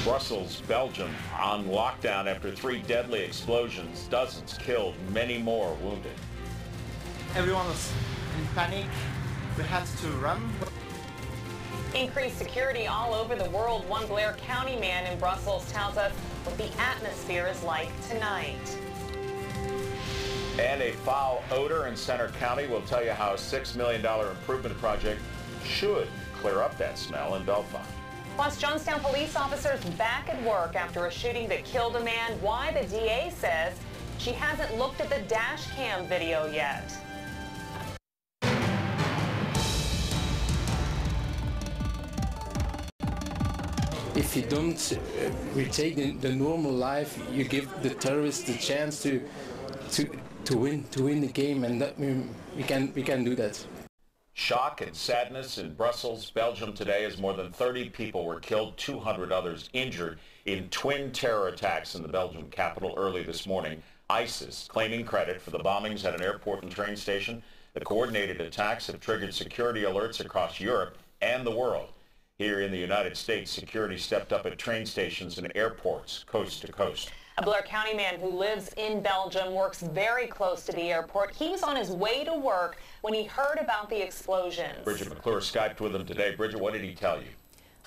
Brussels, Belgium, on lockdown after 3 deadly explosions, dozens killed, many more wounded. Everyone was in panic. We had to run. Increased security all over the world. One Blair County man in Brussels tells us what the atmosphere is like tonight. And a foul odor in Center County. We'll tell you how a $6 million improvement project should clear up that smell in Belfont. Plus, Johnstown police officers back at work after a shooting that killed a man. Why the DA says she hasn't looked at the dash cam video yet. If you don't retake the normal life, you give the terrorists the chance to win the game, and that, we can do that. Shock and sadness in Brussels, Belgium today as more than 30 people were killed, 200 others injured in twin terror attacks in the Belgian capital early this morning. ISIS claiming credit for the bombings at an airport and train station. The coordinated attacks have triggered security alerts across Europe and the world. Here in the United States, security stepped up at train stations and airports coast to coast. A Blair County man who lives in Belgium works very close to the airport. He was on his way to work when he heard about the explosions. Bridget McClure Skyped with him today. Bridget, what did he tell you?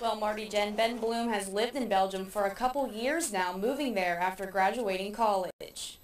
Well, Marty, Jen, Ben Bloom has lived in Belgium for a couple years now, moving there after graduating college.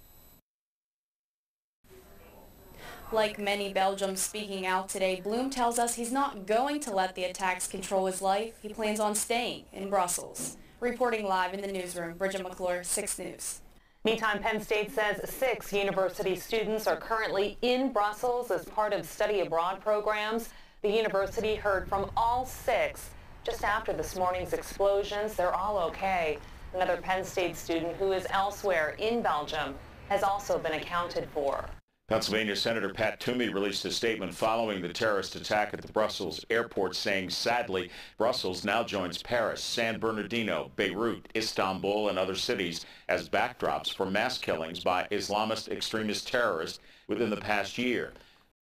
Like many Belgians speaking out today, Bloom tells us he's not going to let the attacks control his life. He plans on staying in Brussels. Reporting live in the newsroom, Bridget McClure, 6 News. Meantime, Penn State says 6 university students are currently in Brussels as part of study abroad programs. The university heard from all 6 just after this morning's explosions. They're all okay. Another Penn State student who is elsewhere in Belgium has also been accounted for. Pennsylvania Senator Pat Toomey released a statement following the terrorist attack at the Brussels airport, saying, sadly, Brussels now joins Paris, San Bernardino, Beirut, Istanbul, and other cities as backdrops for mass killings by Islamist extremist terrorists within the past year.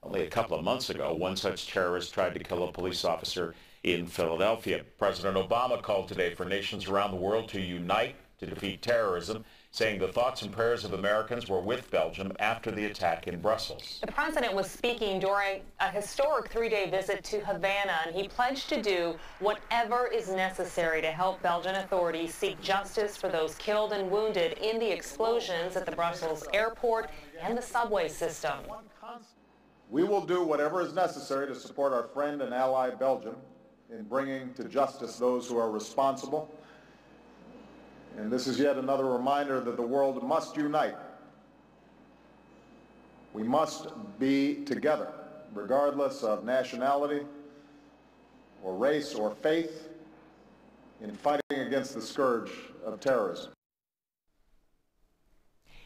Only a couple of months ago, one such terrorist tried to kill a police officer in Philadelphia. President Obama called today for nations around the world to unite to defeat terrorism, saying the thoughts and prayers of Americans were with Belgium after the attack in Brussels. The president was speaking during a historic 3-day visit to Havana, and he pledged to do whatever is necessary to help Belgian authorities seek justice for those killed and wounded in the explosions at the Brussels airport and the subway system. We will do whatever is necessary to support our friend and ally Belgium in bringing to justice those who are responsible. And this is yet another reminder that the world must unite. We must be together, regardless of nationality or race or faith, in fighting against the scourge of terrorism.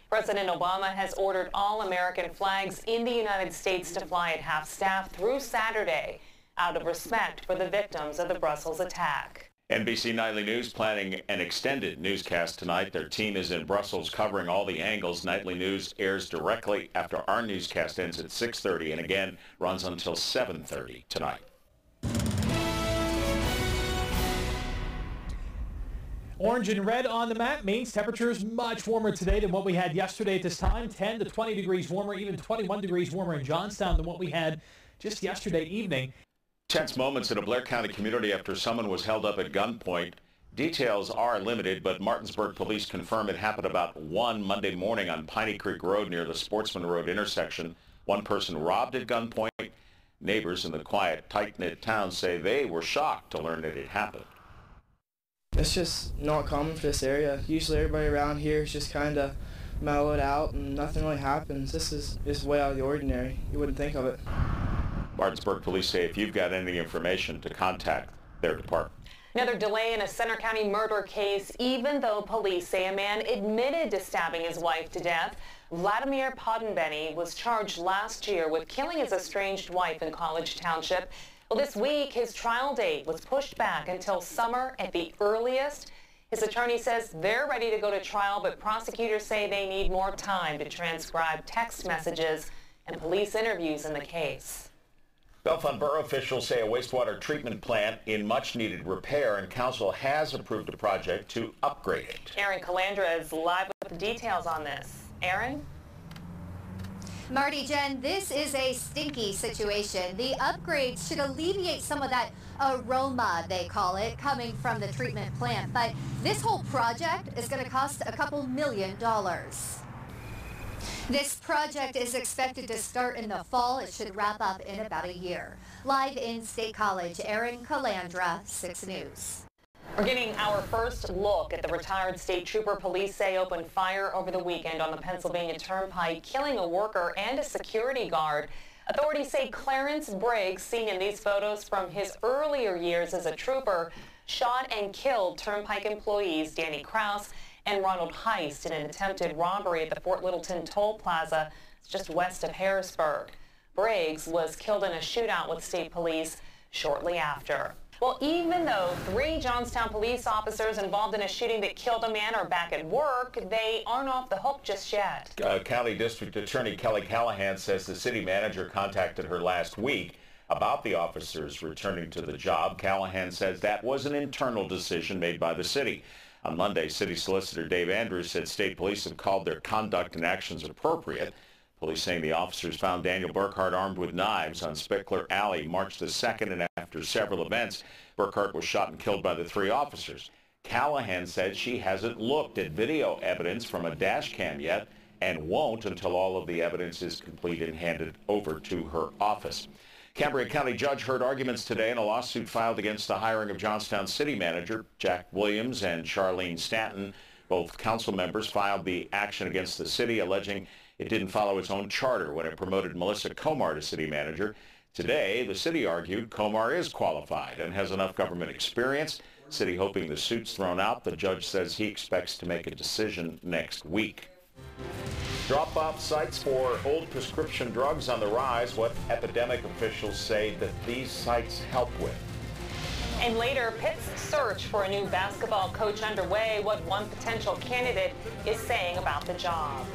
President Obama has ordered all American flags in the United States to fly at half-staff through Saturday, out of respect for the victims of the Brussels attack. NBC Nightly News planning an extended newscast tonight. Their team is in Brussels covering all the angles. Nightly News airs directly after our newscast ends at 6:30 and again runs until 7:30 tonight. Orange and red on the map means temperatures much warmer today than what we had yesterday at this time. 10 to 20 degrees warmer, even 21 degrees warmer in Johnstown than what we had just yesterday evening. Tense moments in a Blair County community after someone was held up at gunpoint. Details are limited, but Martinsburg police confirm it happened about 1 Monday morning on Piney Creek Road near the Sportsman Road intersection. One person robbed at gunpoint. Neighbors in the quiet, tight-knit town say they were shocked to learn that it happened. It's just not common for this area. Usually everybody around here is just kind of mellowed out and nothing really happens. This is just way out of the ordinary. You wouldn't think of it. Martinsburg police say if you've got any information to contact their department. Another delay in a Center County murder case, even though police say a man admitted to stabbing his wife to death. Vladimir Poddenbenny was charged last year with killing his estranged wife in College Township. Well, this week, his trial date was pushed back until summer at the earliest. His attorney says they're ready to go to trial, but prosecutors say they need more time to transcribe text messages and police interviews in the case. Bellefonte Borough officials say a wastewater treatment plant in much-needed repair, and council has approved a project to upgrade it. Aaron Calandra is live with the details on this. Aaron? Marty, Jen, this is a stinky situation. The upgrades should alleviate some of that aroma, they call it, coming from the treatment plant. But this whole project is going to cost a couple $1 million. This project is expected to start in the fall. It should wrap up in about a year. Live in State College, Aaron Calandra, 6 News. We're getting our first look at the retired state trooper police say opened fire over the weekend on the Pennsylvania Turnpike, killing a worker and a security guard. Authorities say Clarence Briggs, seen in these photos from his earlier years as a trooper, shot and killed Turnpike employees Danny Krause and Ronald Heist in an attempted robbery at the Fort Littleton Toll Plaza, just west of Harrisburg. Briggs was killed in a shootout with state police shortly after. Well, even though 3 Johnstown police officers involved in a shooting that killed a man are back at work, they aren't off the hook just yet. County District Attorney Kelly Callahan says the city manager contacted her last week about the officers returning to the job. Callahan says that was an internal decision made by the city. On Monday, City Solicitor Dave Andrews said state police have called their conduct and actions appropriate. Police saying the officers found Daniel Burkhart armed with knives on Spickler Alley March the 2nd, and after several events, Burkhart was shot and killed by the 3 officers. Callahan said she hasn't looked at video evidence from a dash cam yet and won't until all of the evidence is complete and handed over to her office. Cambria County judge heard arguments today in a lawsuit filed against the hiring of Johnstown City Manager Jack Williams and Charlene Stanton. Both council members filed the action against the city, alleging it didn't follow its own charter when it promoted Melissa Comar to city manager. Today, the city argued Comar is qualified and has enough government experience. City hoping the suit's thrown out. The judge says he expects to make a decision next week. Drop-off sites for old prescription drugs on the rise. What epidemic officials say that these sites help with. And later, Pitt's search for a new basketball coach underway. What one potential candidate is saying about the job.